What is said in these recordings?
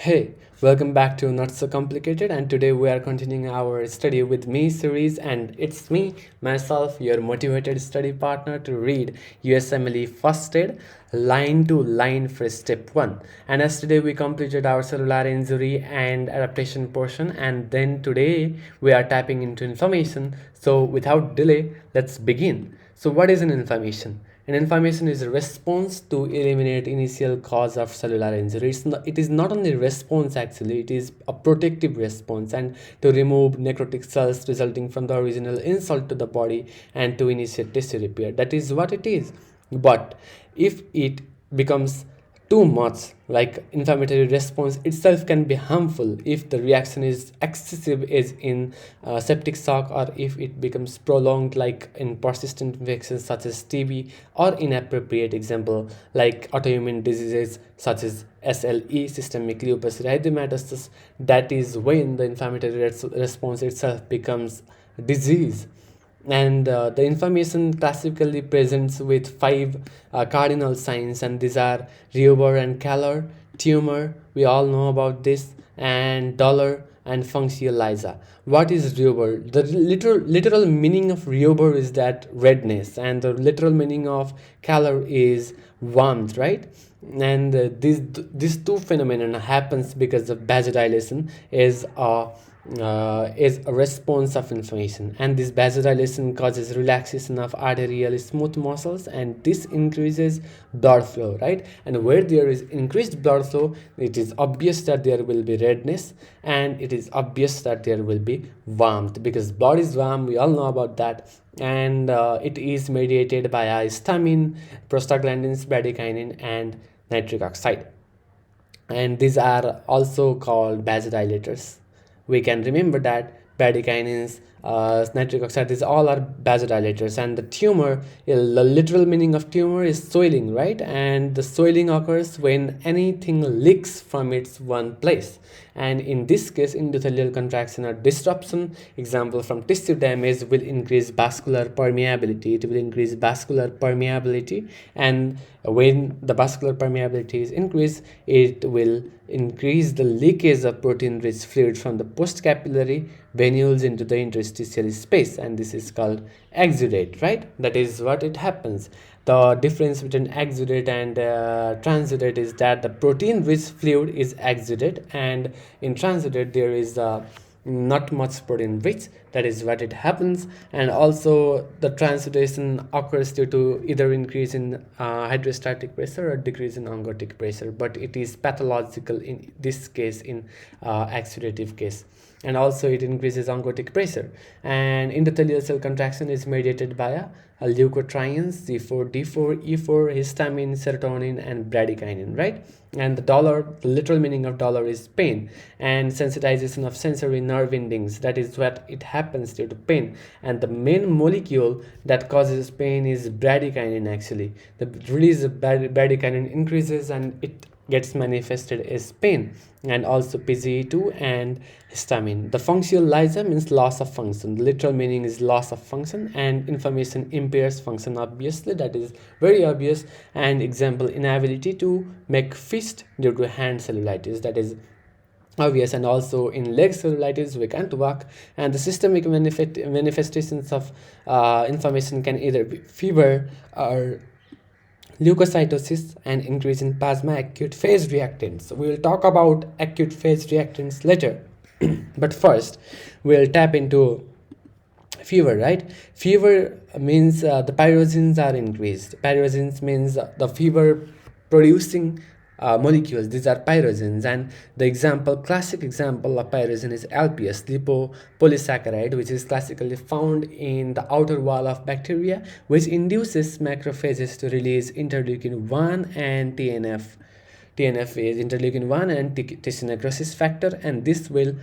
Hey, welcome back to Not So Complicated, and today we are continuing our study with me series, and it's me, myself, your motivated study partner to read USMLE First Aid line to line for step 1. And yesterday we completed our cellular injury and adaptation portion, and then today we are tapping into information. So without delay, let's begin. So what is an inflammation? An inflammation is a response to eliminate initial cause of cellular injury. It is not only response actually, it is a protective response and to remove necrotic cells resulting from the original insult to the body and to initiate tissue repair. That is what it is. But if it becomes too much, like inflammatory response itself can be harmful if the reaction is excessive as in septic shock, or if it becomes prolonged like in persistent infections such as TB, or inappropriate example like autoimmune diseases such as SLE, systemic lupus erythematosus. That is when the inflammatory response itself becomes disease. And the inflammation classically presents with five cardinal signs, and these are Reuber and Calor, tumor, we all know about this, and dollar and functionaliza. What is Reuber? The literal meaning of Reuber is that redness, and the literal meaning of Calor is warmth, right? And these two phenomena happens because of vasodilation is a response of inflammation, and this vasodilation causes relaxation of arterial smooth muscles, and this increases blood flow, right? And where there is increased blood flow, it is obvious that there will be redness, and it is obvious that there will be warmth, because blood is warm, we all know about that. And it is mediated by histamine, prostaglandins, bradykinin, and nitric oxide, and these are also called vasodilators. We can remember that bradykinins, nitric oxide, these all are vasodilators. And the tumor, the literal meaning of tumor is swelling, right? And the swelling occurs when anything leaks from its one place. And in this case, endothelial contraction or disruption, example from tissue damage, will increase vascular permeability. It will increase vascular permeability, and when the vascular permeability is increased, it will increase the leakage of protein-rich fluid from the postcapillary venules into the interstitial space, and this is called exudate, right? That is what it happens. The difference between exudate and transudate is that the protein-rich fluid is exudate, and in transudate there is not much protein rich. That is what it happens. And also the transudation occurs due to either increase in hydrostatic pressure or decrease in oncotic pressure, but it is pathological in this case, in exudative case. And also it increases oncotic pressure. And endothelial cell contraction is mediated by a leukotrienes, C4, D4, E4, histamine, serotonin, and bradykinin, right? And the literal meaning of dollar is pain and sensitization of sensory nerve endings. That is what it happens due to pain. And the main molecule that causes pain is bradykinin actually. The release of bradykinin increases and it gets manifested as pain, and also PGE2 and histamine. The functionaliza means loss of function. The literal meaning is loss of function, and inflammation impairs function, obviously, that is very obvious. And example, inability to make fist due to hand cellulitis, that is obvious. And also in leg cellulitis we can't walk. And the systemic manifestations of inflammation can either be fever or leukocytosis and increase in plasma acute phase reactants. We will talk about acute phase reactants later. But first, we'll tap into fever, right? Fever means the pyrogens are increased. Pyrogens means the fever producing molecules. These are pyrogens, and the classic example of pyrogen is LPS, lipopolysaccharide, which is classically found in the outer wall of bacteria, which induces macrophages to release interleukin 1 and TNF. TNF is interleukin 1 and tissue necrosis factor, and this will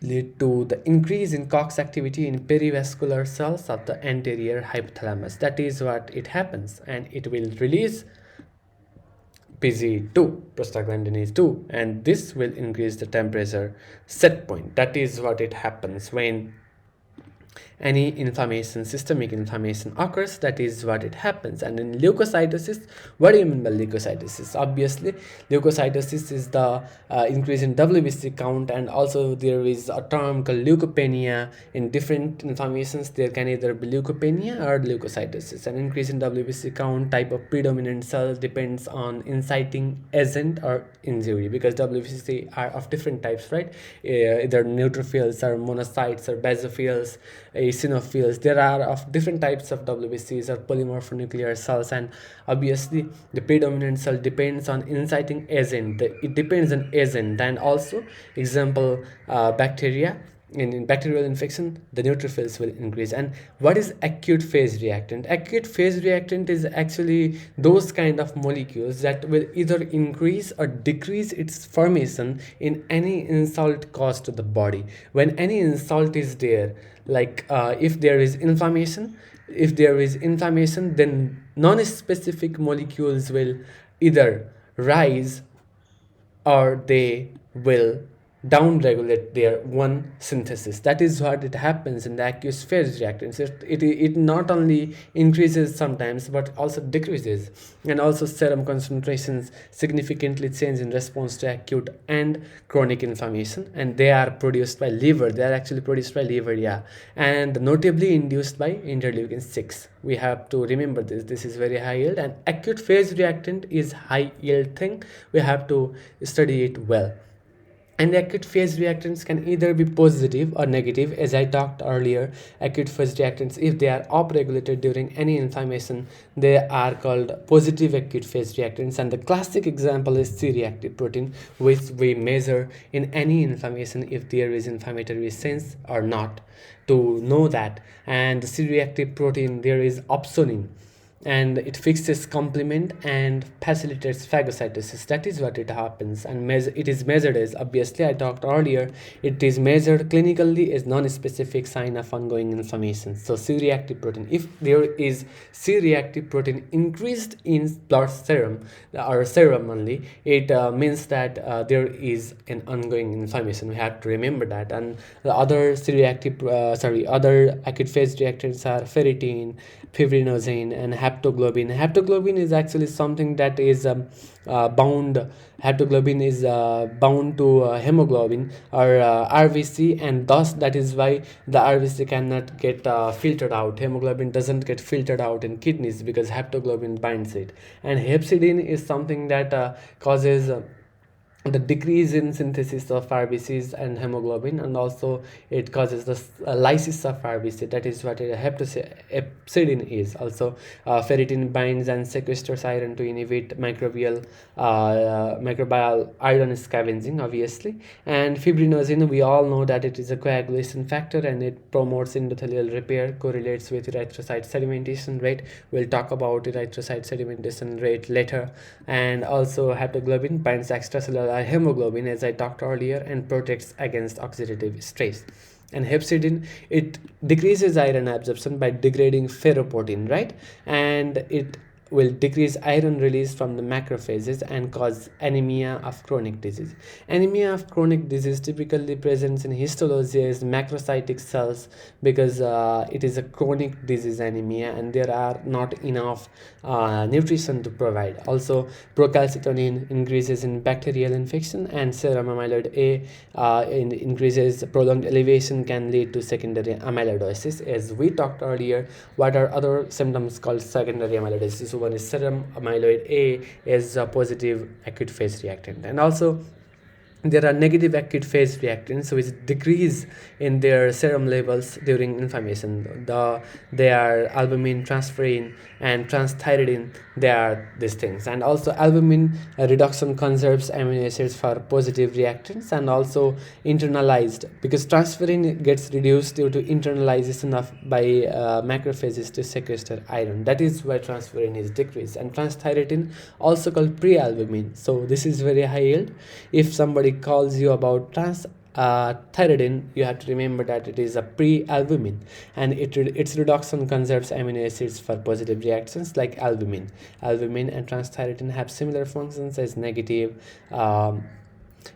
lead to the increase in COX activity in perivascular cells of the anterior hypothalamus. That is what it happens, and it will release PGE2, prostaglandin 2, and this will increase the temperature set point. That is what it happens when any inflammation, systemic inflammation occurs, that is what it happens. And in leukocytosis, what do you mean by leukocytosis? Obviously, leukocytosis is the increase in WBC count, and also there is a term called leukopenia. In different inflammations, there can either be leukopenia or leukocytosis. An increase in WBC count, type of predominant cell, depends on inciting agent or injury, because WBC are of different types, right? Either neutrophils or monocytes or basophils, eosinophils. There are of different types of WBCs or polymorphonuclear cells, and obviously the predominant cell depends on inciting agent. It depends on agent, and also example, bacteria. In bacterial infection, the neutrophils will increase. And what is acute phase reactant? Acute phase reactant is actually those kind of molecules that will either increase or decrease its formation in any insult caused to the body. When any insult is there, like if there is inflammation, then non-specific molecules will either rise or they will down-regulate their one synthesis. That is what it happens in the aqueous phase reactants. It not only increases sometimes but also decreases. And also serum concentrations significantly change in response to acute and chronic inflammation, and they are produced by liver. They are actually produced by liver, yeah, and notably induced by interleukin 6. We have to remember this is very high yield, and acute phase reactant is high yield thing. We have to study it well. And acute phase reactants can either be positive or negative. As I talked earlier, acute phase reactants, if they are upregulated during any inflammation, they are called positive acute phase reactants. And the classic example is C-reactive protein, which we measure in any inflammation if there is inflammatory sense or not, to know that. And the C-reactive protein, there is opsonin, and it fixes complement and facilitates phagocytosis. That is what it happens. And it is measured as, obviously I talked earlier, it is measured clinically as non-specific sign of ongoing inflammation. So C-reactive protein, if there is C-reactive protein increased in blood serum or serum only, it means that there is an ongoing inflammation. We have to remember that. And the other other acute phase reactants are ferritin, fibrinogen, and haptoglobin. Haptoglobin is actually something that is bound. Haptoglobin is bound to hemoglobin or RBC, and thus that is why the RBC cannot get filtered out. Hemoglobin doesn't get filtered out in kidneys because haptoglobin binds it. And hepcidin is something that causes the decrease in synthesis of RBCs and hemoglobin, and also it causes the lysis of RBC. That is what hepcidin is. Also ferritin binds and sequesters iron to inhibit microbial iron scavenging, obviously. And fibrinogen, we all know that it is a coagulation factor and it promotes endothelial repair, correlates with erythrocyte sedimentation rate. We'll talk about erythrocyte sedimentation rate later. And also haptoglobin binds extracellular hemoglobin, as I talked earlier, and protects against oxidative stress. And hepcidin, it decreases iron absorption by degrading ferroportin, right? And it will decrease iron release from the macrophages and cause anemia of chronic disease. Anemia of chronic disease typically presents in histology as macrocytic cells because it is a chronic disease anemia and there are not enough nutrition to provide. Also, procalcitonin increases in bacterial infection, and serum amyloid A increases. Prolonged elevation can lead to secondary amyloidosis. As we talked earlier, what are other symptoms called secondary amyloidosis? One is serum amyloid A is a positive acute phase reactant. And also there are negative acute phase reactants which decrease in their serum levels during inflammation. They are albumin, transferrin, and transthyretin. They are these things. And also albumin reduction conserves amino acids for positive reactants, and also internalized, because transferrin gets reduced due to internalization by macrophages to sequester iron. That is why transferrin is decreased. And transthyretin, also called prealbumin. So this is very high yield. If somebody calls you about thyroidine, you have to remember that it is a prealbumin, and its reduction conserves amino acids for positive reactions like albumin. Albumin and transthyretin have similar functions as negative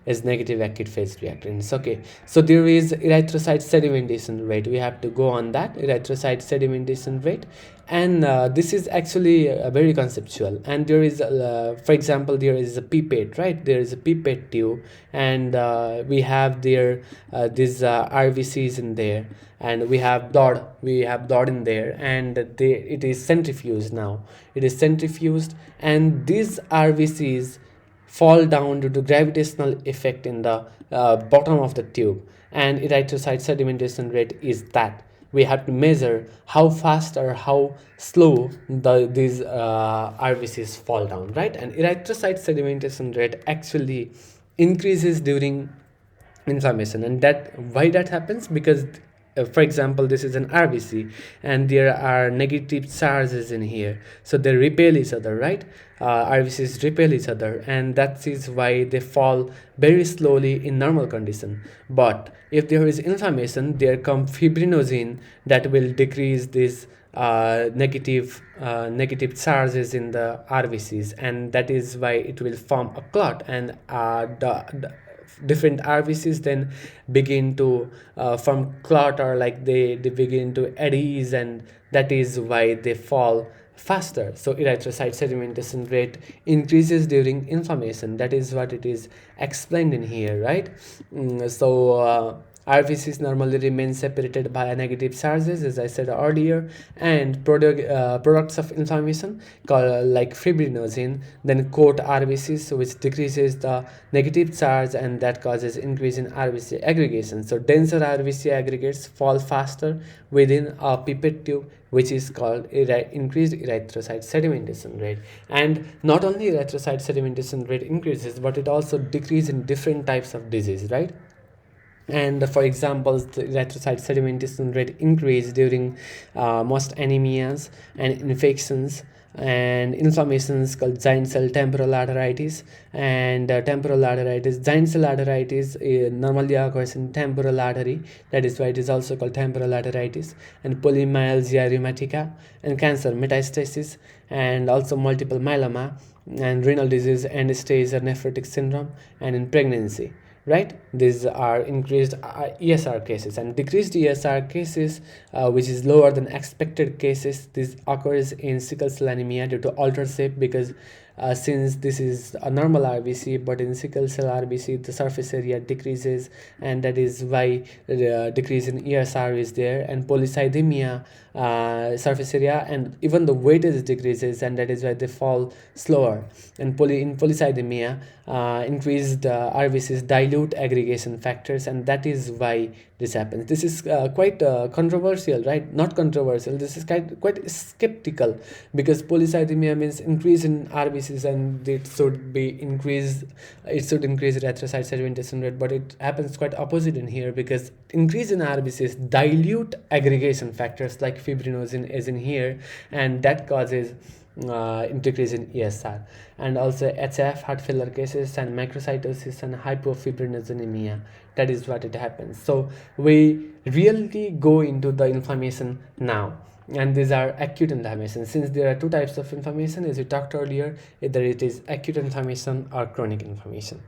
is negative acute phase reactants. Okay, so there is erythrocyte sedimentation rate. We have to go on that erythrocyte sedimentation rate, and this is actually very conceptual. And there is for example, there is a pipette, right? There is a pipette tube, and we have there these RVCs in there, and we have dot in there, and it is centrifuged. Now it is centrifuged, and these RVCs fall down due to gravitational effect in the bottom of the tube, and erythrocyte sedimentation rate is that. We have to measure how fast or how slow these RVCs fall down, right? And erythrocyte sedimentation rate actually increases during inflammation. And that why that happens, because for example, this is an RBC and there are negative charges in here, so they repel each other, right? RBCs repel each other, and that is why they fall very slowly in normal condition. But if there is inflammation, there come fibrinogen that will decrease this negative charges in the RBCs, and that is why it will form a clot, and the different RBCs then begin to form clot, or like they begin to adhese, and that is why they fall faster. So erythrocyte sedimentation rate increases during inflammation. That is what it is explained in here, right? RBCs normally remain separated by negative charges, as I said earlier, and products of inflammation called like fibrinogen then coat RBCs, which decreases the negative charge, and that causes increase in RBC aggregation. So denser RBC aggregates fall faster within a pipette tube, which is called increased erythrocyte sedimentation rate. And not only erythrocyte sedimentation rate increases, but it also decreases in different types of disease, right? And for example, the erythrocyte sedimentation rate increase during most anemias and infections and inflammations called giant cell temporal arteritis. And temporal arteritis, giant cell arteritis normally occurs in temporal artery, that is why it is also called temporal arteritis. And polymyalgia rheumatica, and cancer metastasis, and also multiple myeloma, and renal disease, end stage or nephrotic syndrome, and in pregnancy, right? These are increased ESR cases. And decreased ESR cases, which is lower than expected cases, this occurs in sickle cell anemia due to altered shape, because since this is a normal RBC, but in sickle cell RBC the surface area decreases, and that is why the decrease in ESR is there. And polycythemia, surface area and even the weightage decreases, and that is why they fall slower. And in polycythemia, increased RBCs dilute aggregation factors, and that is why this happens. This is quite controversial, right? Not controversial, this is quite skeptical, because polycythemia means increase in RBCs, and it should increase erythrocyte sedimentation rate, but it happens quite opposite in here, because increase in RBCs dilute aggregation factors like fibrinogen is in here, and that causes decrease in ESR. And also HF, heart failure cases, and macrocytosis and hypofibrinogenemia, that is what it happens. So we really go into the inflammation now, and these are acute inflammation. Since there are two types of inflammation, as we talked earlier, either it is acute inflammation or chronic inflammation.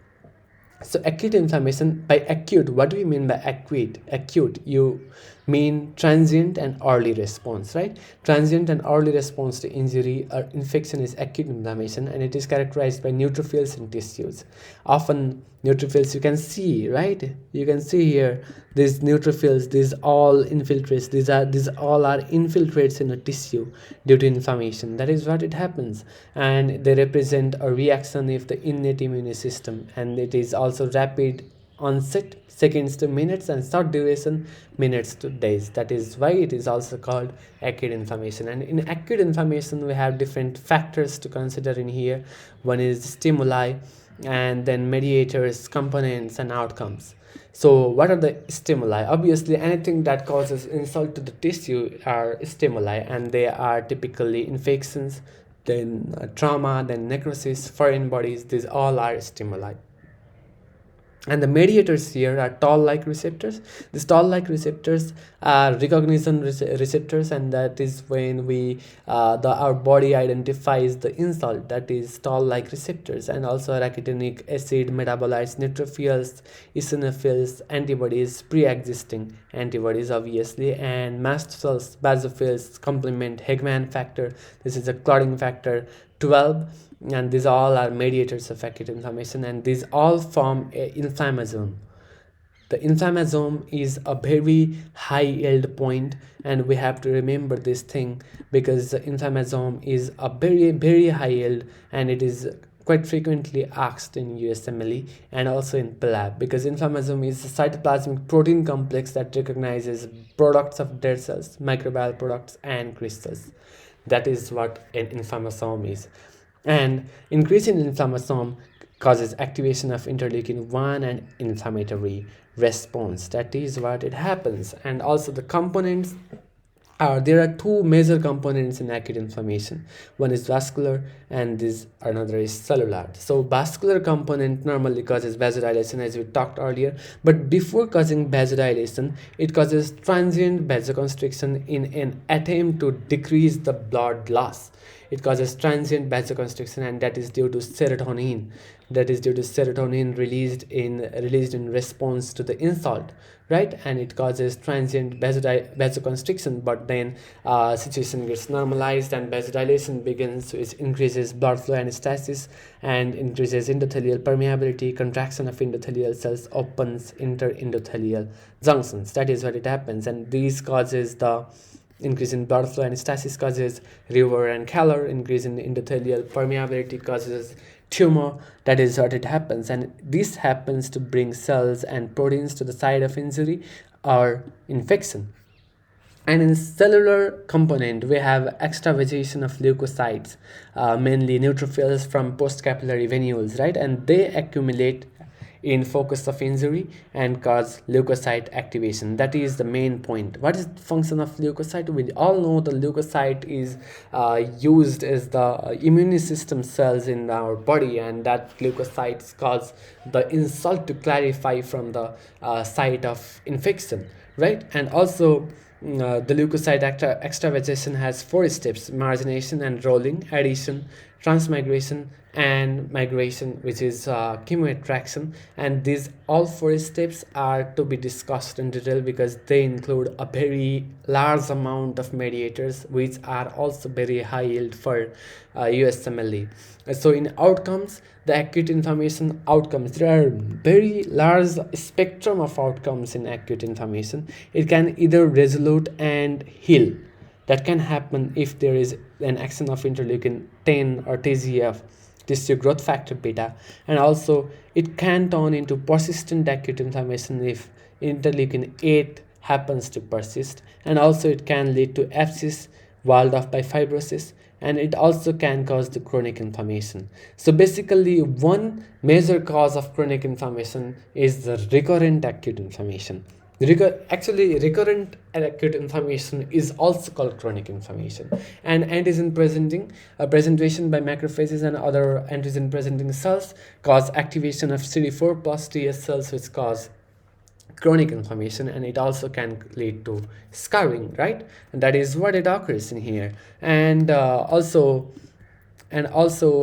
So acute inflammation, by acute, what do we mean by acute? Acute, you mean transient and early response, right? Transient and early response to injury or infection is acute inflammation, and it is characterized by neutrophils in tissues. Often neutrophils, you can see, right? You can see here these neutrophils, these all infiltrates, these all are infiltrates in a tissue due to inflammation. That is what it happens, and they represent a reaction of the innate immune system, and it is also rapid onset, seconds to minutes, and short duration, minutes to days. That is why it is also called acute inflammation. And in acute inflammation, we have different factors to consider in here. One is stimuli, and then mediators, components, and outcomes. So what are the stimuli? Obviously, anything that causes insult to the tissue are stimuli, and they are typically infections, then trauma, then necrosis, foreign bodies. These all are stimuli. And the mediators here are toll-like receptors. These toll-like receptors are recognition receptors, and that is when our body identifies the insult, that is toll-like receptors. And also arachidonic acid metabolites neutrophils, eosinophils, antibodies, pre-existing antibodies obviously, and mast cells, basophils complement Hegman factor. This is a clotting factor 12, and these all are mediators of acute inflammation, and these all form a inflammasome. The inflammasome is a very high yield point, and we have to remember this thing because the inflammasome is a very high yield, and it is quite frequently asked in USMLE and also in PLAB, because inflammasome is a cytoplasmic protein complex that recognizes products of dead cells, microbial products, and crystals. That is what an inflammasome is. And increase in inflammasome causes activation of interleukin 1 and inflammatory response. That is what it happens. And also the components there are two major components in acute inflammation. One is vascular and another is cellular. So vascular component normally causes vasodilation, as we talked earlier, but before causing vasodilation, it causes transient vasoconstriction in an attempt to decrease the blood loss. It causes transient vasoconstriction, and that is due to serotonin. Released in response to the insult, right? And it causes transient vasoconstriction, but then situation gets normalized and vasodilation begins, which increases blood flow and stasis and increases endothelial permeability. Contraction of endothelial cells opens interendothelial junctions. That is what it happens, and these causes the increase in blood flow and stasis causes river and calor. Increase in endothelial permeability causes tumor. That is what it happens, and this happens to bring cells and proteins to the site of injury or infection. And in cellular component, we have extravasation of leukocytes, mainly neutrophils from postcapillary venules, right? And they accumulate in focus of injury and cause leukocyte activation. That is the main point. What is the function of leukocyte? We all know the leukocyte is used as the immune system cells in our body, and that leukocytes cause the insult to clarify from the site of infection, right? And also the leukocyte extravasation has 4 steps: margination and rolling, adhesion, transmigration, and migration, which is chemoattraction. And these all 4 steps are to be discussed in detail because they include a very large amount of mediators, which are also very high yield for USMLE. So in outcomes, the acute inflammation outcomes, there are very large spectrum of outcomes in acute inflammation. It can either resolute and heal. That can happen if there is an action of interleukin 10 or TGF, tissue growth factor beta, and also it can turn into persistent acute inflammation if interleukin 8 happens to persist, and also it can lead to abscess walled off by fibrosis, and it also can cause the chronic inflammation. So basically, one major cause of chronic inflammation is the recurrent acute inflammation. Recurrent acute inflammation is also called chronic inflammation. And antigen presentation by macrophages and other antigen presenting cells cause activation of CD4 plus TS cells, which cause chronic inflammation, and it also can lead to scarring, right? And that is what it occurs in here. And also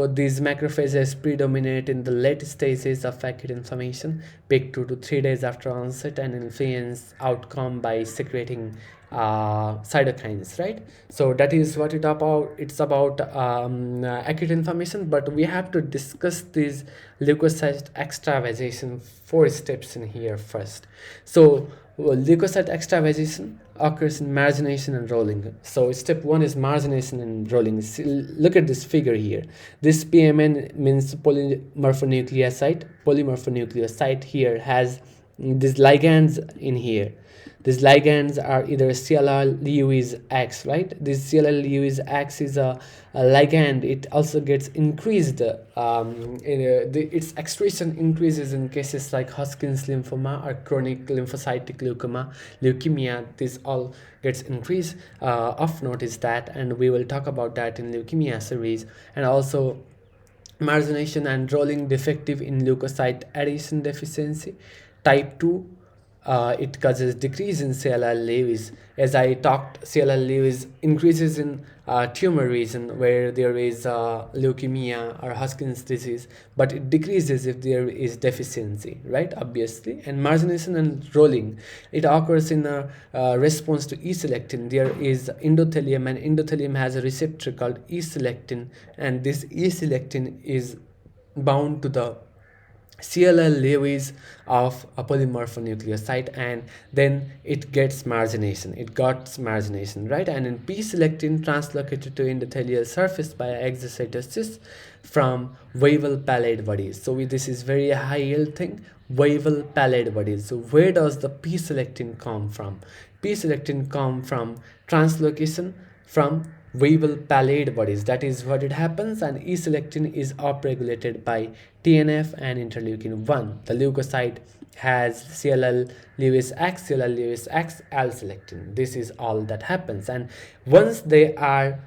these macrophages predominate in the late stages of acute inflammation, peak 2 to 3 days after onset, and influence outcome by secreting cytokines, right? So that is what it's about acute inflammation. But we have to discuss these leukocyte extravasation 4 steps in here first. So leukocyte extravasation occurs in margination and rolling. So step 1 is margination and rolling. Look at this figure here. This PMN means polymorphonucleoside. Polymorphonucleoside here has these ligands in here. These ligands are either CLL Lewis X, right? This CLL Lewis X is a ligand. It also gets increased. Its excretion increases in cases like Hodgkin's lymphoma or chronic lymphocytic leukemia. This all gets increased. Of note is that, and we will talk about that in leukemia series. And also margination and rolling defective in leukocyte adhesion deficiency. Type 2, it causes decrease in CLL Lewis. As I talked, CLL Lewis increases in tumor region where there is leukemia or Hodgkin's disease, but it decreases if there is deficiency, right? Obviously. And margination and rolling, it occurs in a response to E-selectin. There is endothelium, and endothelium has a receptor called E-selectin, and this E-selectin is bound to the CLL Lewis of a polymorphonucleoside, and then it gets margination. Right? And in P-selectin translocated to endothelial surface by exocytosis from Weevil pallid bodies. So this is very high yield thing. Weevil pallid bodies. So where does the P-selectin come from? P-selectin come from translocation from Weevil pallid bodies. That is what it happens, and E-selectin is upregulated by TNF and interleukin 1. The leukocyte has CLL Lewis X, L-selectin. This is all that happens, and once they have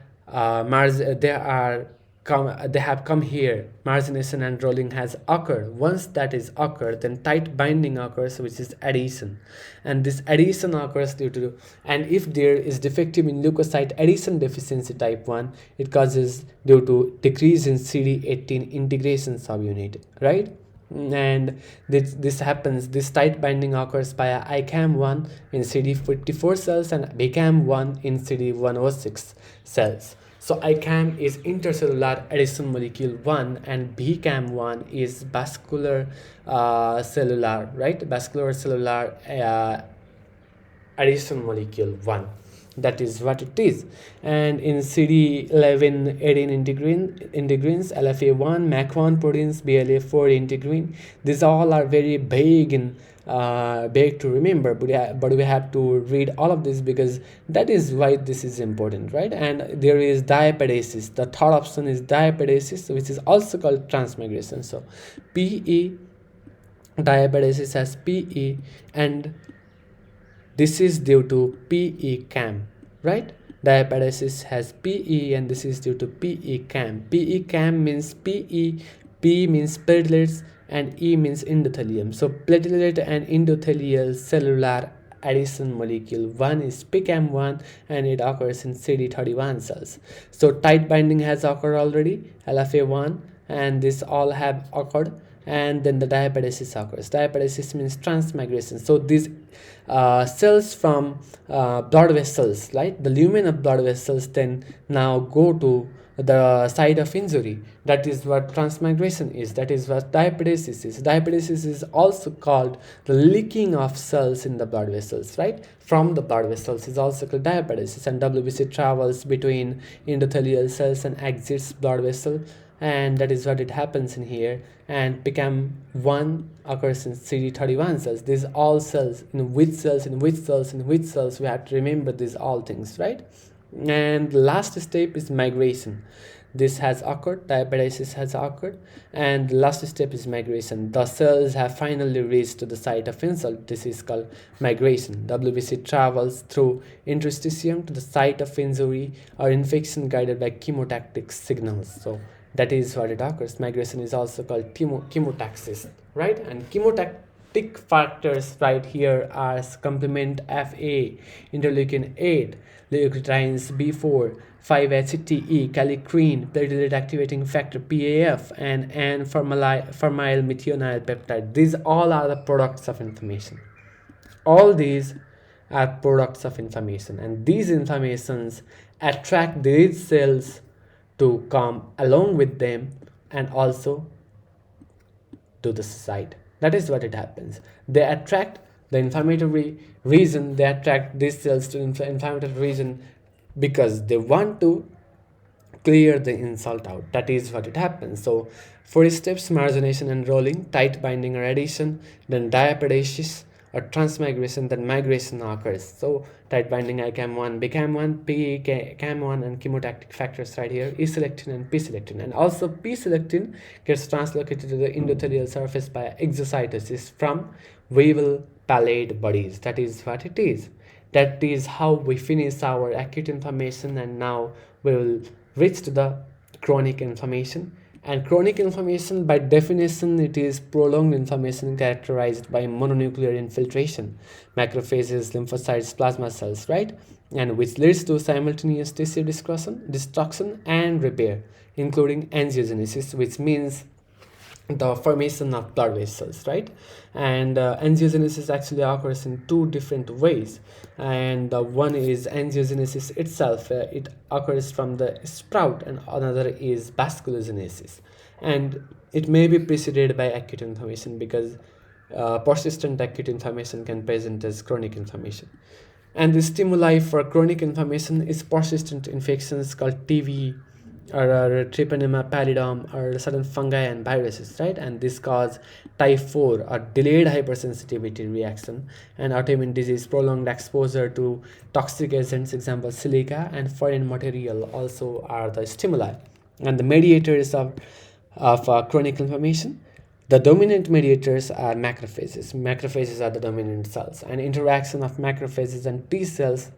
come here, margination and rolling has occurred. Once that is occurred, then tight binding occurs, which is adhesion, and this adhesion occurs due to, and if there is defective in leukocyte adhesion deficiency type 1, it causes due to decrease in CD18 integration subunit, right? And this happens, this tight binding occurs by ICAM1 in CD54 cells and BCAM1 in CD106 cells. So ICAM is intercellular adhesion molecule 1 and BCAM1 is vascular cellular, right? Vascular cellular adhesion molecule 1. That is what it is. And in CD11 18 integrins, LFA1, MAC1 proteins, BLA4 integrin, these all are very vague in big to remember, but we have to read all of this because that is why this is important, right? And there is diapedesis. The third option is diapedesis, which is also called transmigration. So PE, diapedesis has PE, and this is due to PE-CAM, right? Diapedesis has PE, and this is due to PE-CAM. PE-CAM means PE, P means platelets, and E means endothelium. So platelet and endothelial cellular adhesion molecule 1 is PCAM1, and it occurs in CD31 cells. So tight binding has occurred already, LFA1, and this all have occurred, and then the diapedesis occurs. Diapedesis means transmigration. So these cells from blood vessels, right, the lumen of blood vessels, then now go to the site of injury. That is what transmigration is. That is what diapedesis is. Diapedesis is also called the leaking of cells in the blood vessels, right? From the blood vessels is also called diapedesis, and WBC travels between endothelial cells and exits blood vessel, and that is what it happens in here. And PCAM1 occurs in CD31 cells. These all cells, in which cells, we have to remember these all things, right? And the last step is migration. This has occurred, diapedesis has occurred, and the last step is migration. The cells have finally reached to the site of insult. This is called migration. WBC travels through interstitium to the site of injury or infection guided by chemotactic signals. So that is what it occurs. Migration is also called chemotaxis, right? And chemotactic factors right here are complement FA, interleukin 8, leukotrienes B4, 5-HTE, kallikrein, platelet activating factor PAF, and fermyl methionine peptide. These all are the products of inflammation. All these are products of inflammation, and these inflammations attract these cells to come along with them and also to the site. That is what it happens. They attract the inflammatory region, they attract these cells to inflammatory region because they want to clear the insult out. That is what it happens. So 4 steps: margination and rolling, tight binding or adhesion, then diapedesis or transmigration, then migration occurs. So tight binding ICAM1, BCAM1, PCAM1, and chemotactic factors right here, E-selectin and P-selectin. And also P-selectin gets translocated to the endothelial surface by exocytosis from Weevil pallid bodies. That is what it is. That is how we finish our acute inflammation, and now we will reach to the chronic inflammation. And chronic inflammation, by definition, it is prolonged inflammation characterized by mononuclear infiltration, macrophages, lymphocytes, plasma cells, right? And which leads to simultaneous tissue destruction and repair, including angiogenesis, which means the formation of blood vessels, right? And angiogenesis actually occurs in two different ways. And one is angiogenesis itself, it occurs from the sprout, and another is vasculogenesis. And it may be preceded by acute inflammation, because persistent acute inflammation can present as chronic inflammation. And the stimuli for chronic inflammation is persistent infections called TB, or Treponema pallidum, or certain fungi and viruses, right? And this cause type 4 or delayed hypersensitivity reaction, and autoimmune disease, prolonged exposure to toxic agents, example silica, and foreign material also are the stimuli. And the mediators of chronic inflammation, the dominant mediators are macrophages. Macrophages are the dominant cells, and interaction of macrophages and T cells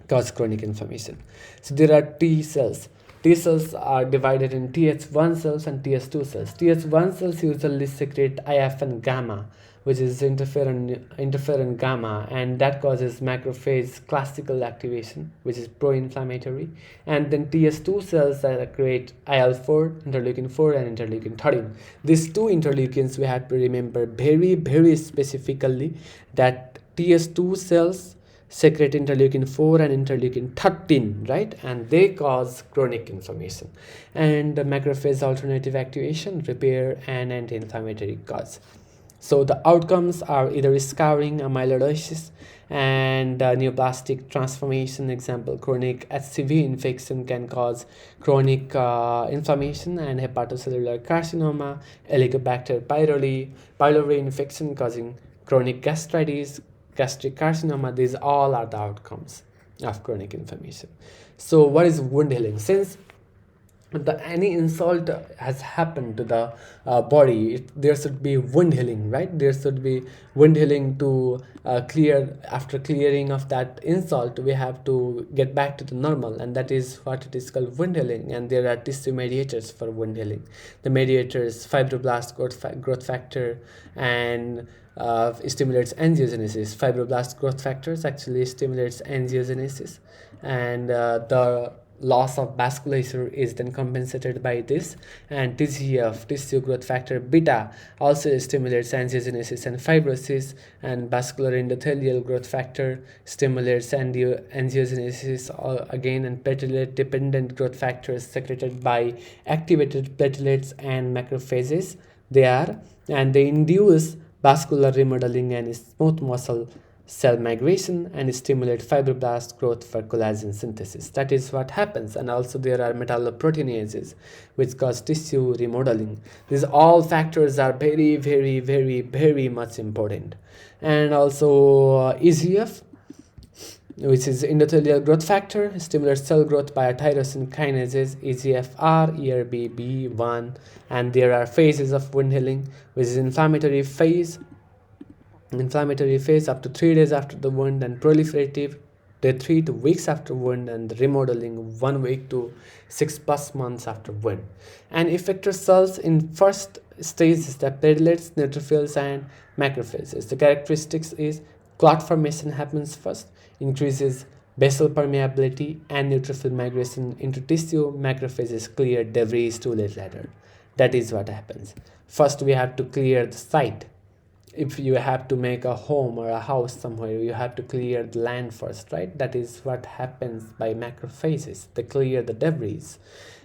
cause chronic inflammation. So there are T cells. T cells are divided in Th1 cells and Th2 cells. Th1 cells usually secrete IFN gamma, which is interferon gamma, and that causes macrophage classical activation, which is pro-inflammatory. And then Th2 cells that create IL-4, interleukin-4, and interleukin-13. These two interleukins, we have to remember very, very specifically that Th2 cells secrete interleukin-4 and interleukin-13, right? And they cause chronic inflammation. And the macrophage alternative activation, repair, and anti-inflammatory cause. So the outcomes are either scarring, amyloidosis, and neoplastic transformation. Example, chronic HCV infection can cause chronic inflammation, and hepatocellular carcinoma, Helicobacter pylori infection causing chronic gastritis, gastric carcinoma. These all are the outcomes of chronic inflammation. So what is wound healing? Since any insult has happened to the body, there should be wound healing, right? There should be wound healing to clear. After clearing of that insult, we have to get back to the normal, and that is what it is called wound healing. And there are tissue mediators for wound healing. The mediators, fibroblast growth factor, and stimulates angiogenesis. Fibroblast growth factors actually stimulates angiogenesis, and the loss of vasculature is then compensated by this. And TGF, tissue growth factor beta, also stimulates angiogenesis and fibrosis, and vascular endothelial growth factor stimulates angiogenesis again, and platelet dependent growth factors secreted by activated platelets and macrophages and they induce vascular remodeling and smooth muscle cell migration, and stimulate fibroblast growth for collagen synthesis. That is what happens. And also there are metalloproteinases which cause tissue remodeling. These all factors are very, very, very, very much important. And also EGF, which is endothelial growth factor, stimulates cell growth by tyrosine kinases, EGFR, ERBB1. And there are phases of wound healing, which is inflammatory phase up to 3 days after the wound, and proliferative day 3 to weeks after wound, and remodeling 1 week to 6+ months after wound. And effector cells in first stage is the platelets, neutrophils, and macrophages. The characteristics is clot formation happens first, increases basal permeability and neutrophil migration into tissue. Macrophages clear debris 2 days later. That is what happens. First we have to clear the site. If you have to make a home or a house somewhere, you have to clear the land first, right? That is what happens by macrophages. They clear the debris.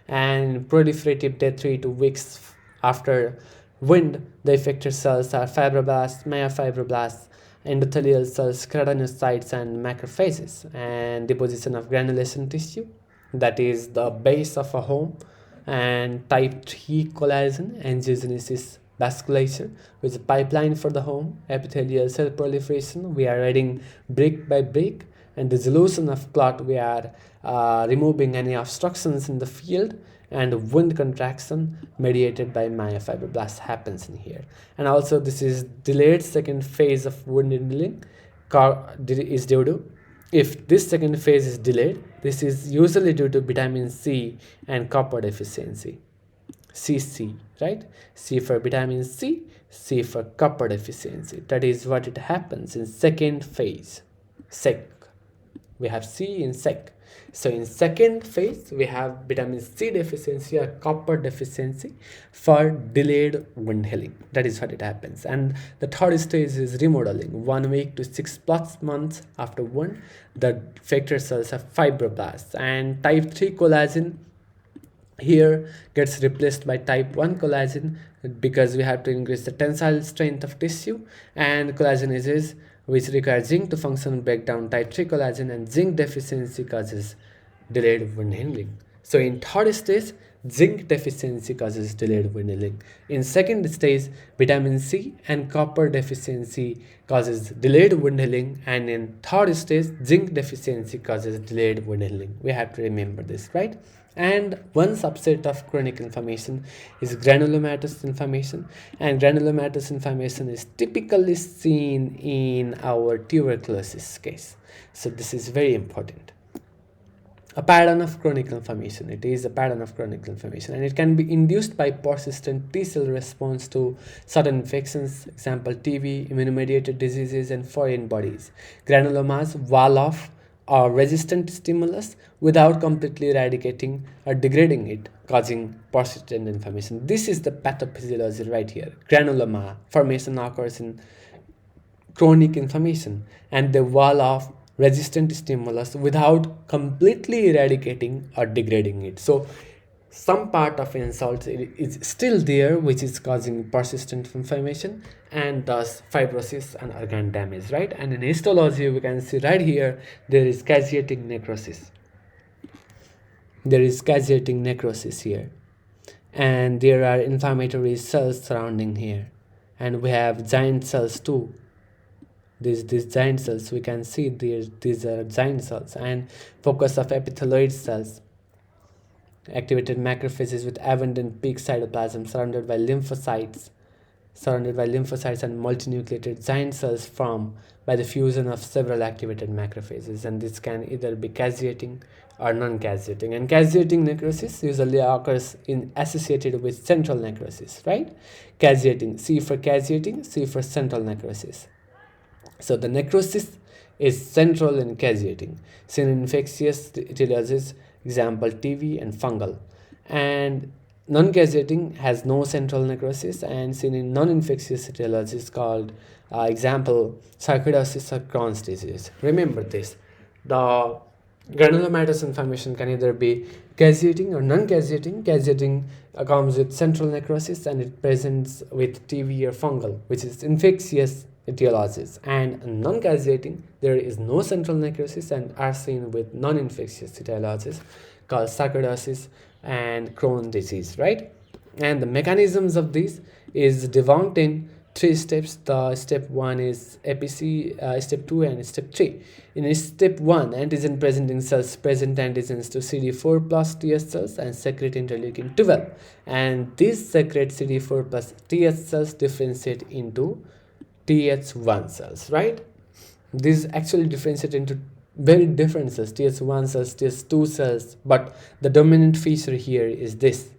And proliferative day 3 to weeks after wound, the effector cells are fibroblasts, myofibroblasts, endothelial cells, keratinocytes, and macrophages. And deposition of granulation tissue, that is the base of a home. And type 3 collagen, angiogenesis, vasculature, which is a pipeline for the home. Epithelial cell proliferation, we are adding brick by brick. And dissolution of clot, we are removing any obstructions in the field. And wound contraction mediated by myofibroblasts happens in here. And also this is delayed second phase of wound healing is due to, if this second phase is delayed, this is usually due to vitamin C and copper deficiency. CC, right? C for vitamin C, C for copper deficiency. That is what it happens in second phase, sec. We have C in sec. So in second phase, we have vitamin C deficiency or copper deficiency for delayed wound healing. That is what it happens. And the third stage is remodeling. 1 week to 6+ months after wound, the factor cells have fibroblasts. And type 3 collagen here gets replaced by type 1 collagen because we have to increase the tensile strength of tissue, and collagenases which require zinc to function break down type 3 collagen, and zinc deficiency causes delayed wound healing. So in third stage, zinc deficiency causes delayed wound healing. In second stage, vitamin C and copper deficiency causes delayed wound healing, and in third stage, zinc deficiency causes delayed wound healing. We have to remember this, right? And one subset of chronic inflammation is granulomatous inflammation, and granulomatous inflammation is typically seen in our tuberculosis case. So this is very important. A pattern of chronic inflammation. It is a pattern of chronic inflammation, and it can be induced by persistent T cell response to certain infections, example TB, immunomediated diseases, and foreign bodies. Granulomas wall off or resistant stimulus without completely eradicating or degrading it, causing persistent inflammation. This is the pathophysiology right here. Granuloma formation occurs in chronic inflammation, and they wall off resistant stimulus without completely eradicating or degrading it. So some part of insult is still there, which is causing persistent inflammation and thus fibrosis and organ damage, right? And in histology, we can see right here, there is caseatic necrosis. There is caseatic necrosis here. And there are inflammatory cells surrounding here. And we have giant cells too. These giant cells, we can see these are giant cells, and focus of epithelioid cells. Activated macrophages with abundant peak cytoplasm surrounded by lymphocytes and multinucleated giant cells formed by the fusion of several activated macrophages, and this can either be caseating or non-caseating. And caseating necrosis usually occurs associated with central necrosis, right? Caseating, C for caseating, C for central necrosis. So the necrosis is central and caseating. Seen in infectious etiologies, example TB and fungal. And non-caseating has no central necrosis, and seen in non-infectious etiologies called example sarcoidosis or Crohn's disease. Remember this. The granulomatous inflammation can either be caseating or non-caseating. Caseating comes with central necrosis, and it presents with TB or fungal, which is infectious etiologies. And non-caseating, there is no central necrosis and are seen with non-infectious etiologies called sarcoidosis and Crohn's disease, right? And the mechanisms of this is debunked in 3 steps. The step 1 is APC, step 2 and step 3. In step 1, antigen presenting cells present antigens to CD4 plus TS cells and secrete interleukin 12, and these secrete CD4 plus TS cells differentiate into TH1 cells, right? These actually differentiate into very different cells, TH1 cells, TH2 cells, but the dominant feature here is this.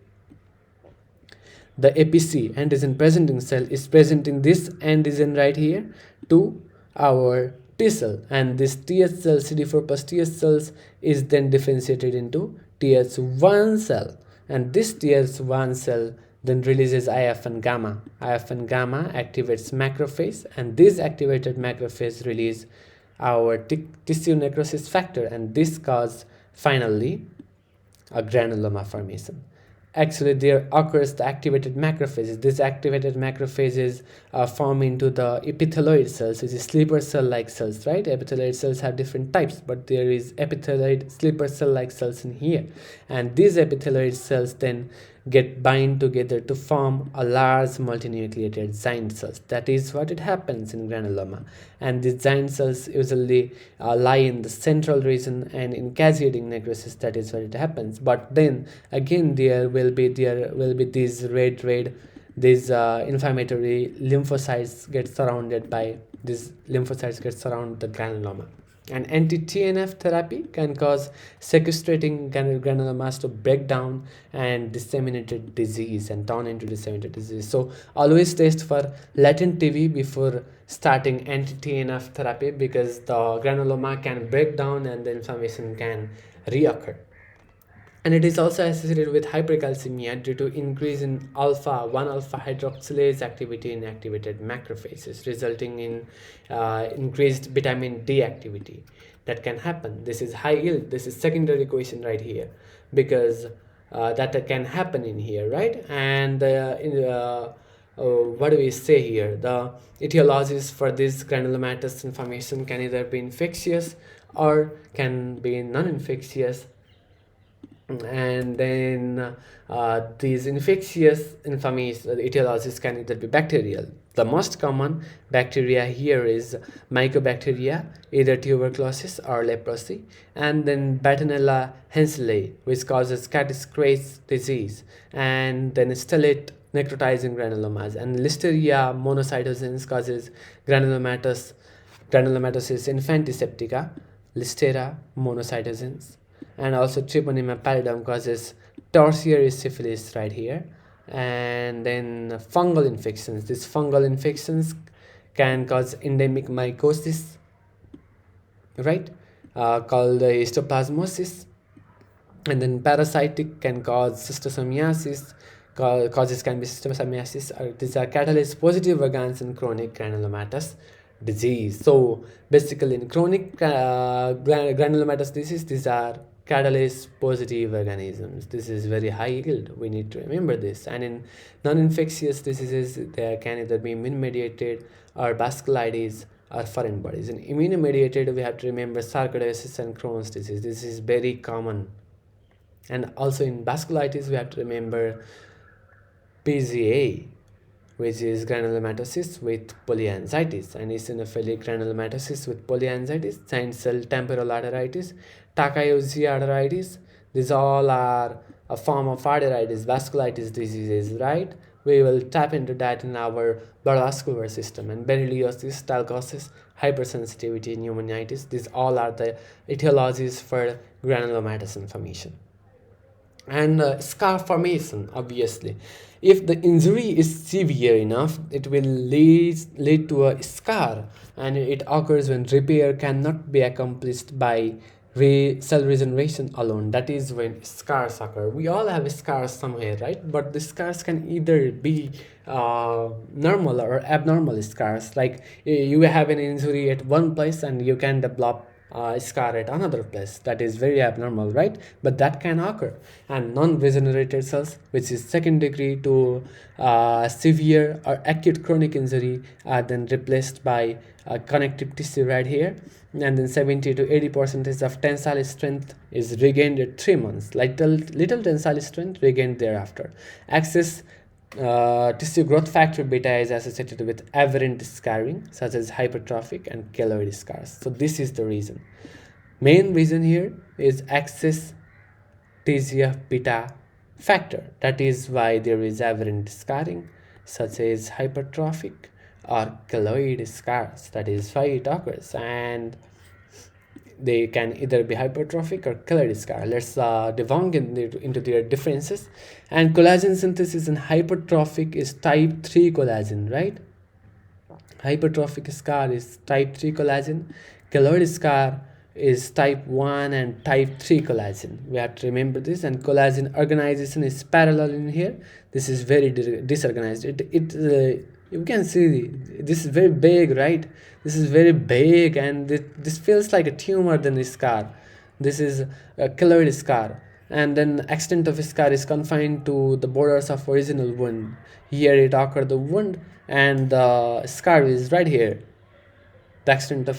The APC, antigen presenting cell, is presenting this antigen right here to our T cell, and this TH cell, CD4 plus TH cells, is then differentiated into TH1 cell, and this TH1 cell then releases IF-1 gamma. IF-1 gamma activates macrophage, and this activated macrophage release our tissue necrosis factor, and this causes finally a granuloma formation. Actually, there occurs the activated macrophages. These activated macrophages form into the epithelioid cells, which is sleeper cell-like cells, right? Epithelioid cells have different types, but there is epithelioid sleeper cell-like cells in here. And these epithelioid cells then get bind together to form a large multinucleated giant cells. That is what it happens in granuloma. And these giant cells usually lie in the central region, and in caseating necrosis, that is what it happens. But then again, there will be these these inflammatory lymphocytes get surrounded by these lymphocytes get surround the granuloma. And anti-TNF therapy can cause sequestrating granulomas to break down and disseminated disease and turn into disseminated disease. So always test for latent TB before starting anti-TNF therapy, because the granuloma can break down and the inflammation can reoccur. And it is also associated with hypercalcemia due to increase in alpha 1 alpha hydroxylase activity in activated macrophages, resulting in increased vitamin D activity. That can happen. This is high yield. This is secondary question right here, because that can happen in here, right? And what do we say here? The etiologies for this granulomatous inflammation can either be infectious or can be non-infectious. And then these infectious inflammation etiologies can either be bacterial. The most common bacteria here is mycobacteria, either tuberculosis or leprosy, and then Bartonella henselae, which causes cat scratch disease, and then stellate necrotizing granulomas, and Listeria monocytogenes causes granulomatosis infantiseptica, Listeria monocytogenes. And also Treponema pallidum causes tertiary syphilis right here. And then fungal infections. These fungal infections can cause endemic mycosis, right? Called histoplasmosis. And then parasitic can cause schistosomiasis. Causes can be schistosomiasis. These are catalyst positive organs in chronic granulomatous disease. So basically in chronic granulomatous disease, these are catalyst positive organisms. This is very high yield. We need to remember this. And in non-infectious diseases, there can either be immune mediated or vasculitis or foreign bodies. In immune mediated, we have to remember sarcoidosis and Crohn's disease. This is very common. And also in vasculitis, we have to remember PGA, which is granulomatosis with polyangiitis, and eosinophilic granulomatosis with polyangiitis, giant cell temporal arteritis, Takayuchi arteritis. These all are a form of arteritis, vasculitis diseases, right? We will tap into that in our blood vascular system. And berylliosis, talcosis, hypersensitivity, pneumonitis, these all are the etiologies for granulomatous inflammation. And scar formation, obviously, if the injury is severe enough, it will lead to a scar, and it occurs when repair cannot be accomplished by cell regeneration alone. That is when scars occur. We all have scars somewhere, right? But the scars can either be normal or abnormal scars. Like you have an injury at one place and you can develop scar at another place. That is very abnormal, right? But that can occur. And non-regenerated cells, which is second degree to severe or acute chronic injury, are then replaced by connective tissue right here. And then 70 to 80% of tensile strength is regained at 3 months. Little tensile strength regained thereafter. Excess tissue growth factor beta is associated with aberrant scarring, such as hypertrophic and keloid scars. So this is the reason. Main reason here is excess TGF beta factor. That is why there is aberrant scarring, such as hypertrophic or keloid scars. That is why it occurs, and they can either be hypertrophic or keloid scar. Let's debunk into their differences. And collagen synthesis in hypertrophic is type 3 collagen, right? Hypertrophic scar is type 3 collagen. Keloid scar is type 1 and type 3 collagen. We have to remember this. And collagen organization is parallel in here. This is very disorganized. You can see this is very big, right? This is very big, and this feels like a tumor than a scar. This is a keloid scar, and then extent of scar is confined to the borders of original wound. Here it occurred the wound, and the scar is right here. The extent of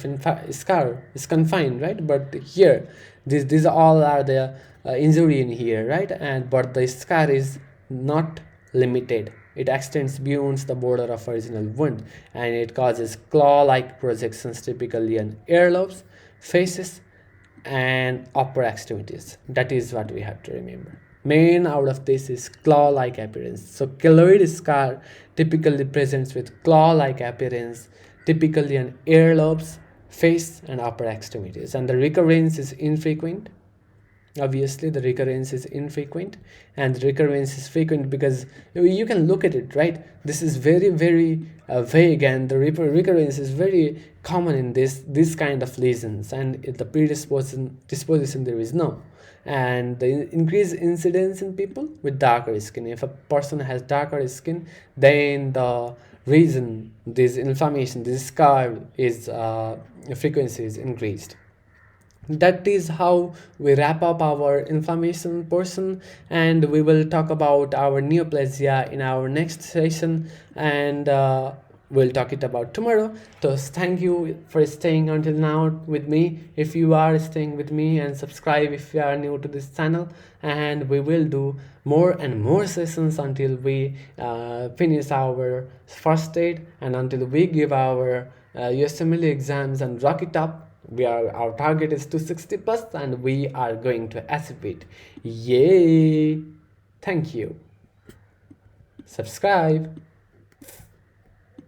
scar is confined, right? But here, these all are the injury in here, right? And but the scar is not limited. It extends beyond the border of original wound, and it causes claw-like projections typically on earlobes, faces, and upper extremities. That is what we have to remember. Main out of this is claw-like appearance. So keloid scar typically presents with claw-like appearance, typically on earlobes, face and upper extremities, and the recurrence is infrequent. Obviously the recurrence is infrequent, and the recurrence is frequent because you can look at it, right? This is very vague, and the recurrence is very common in this kind of lesions, and the disposition there is no. And the increased incidence in people with darker skin. If a person has darker skin, then the reason this inflammation, this scar is frequency is increased. That is how we wrap up our inflammation portion, and we will talk about our neoplasia in our next session, and we'll talk it about tomorrow. So thank you for staying until now with me, if you are staying with me, and subscribe if you are new to this channel. And we will do more and more sessions until we finish our first aid, and until we give our USMLE exams and rock it up. Our target is 260 plus, and we are going to achieve it. Yay! Thank you. Subscribe.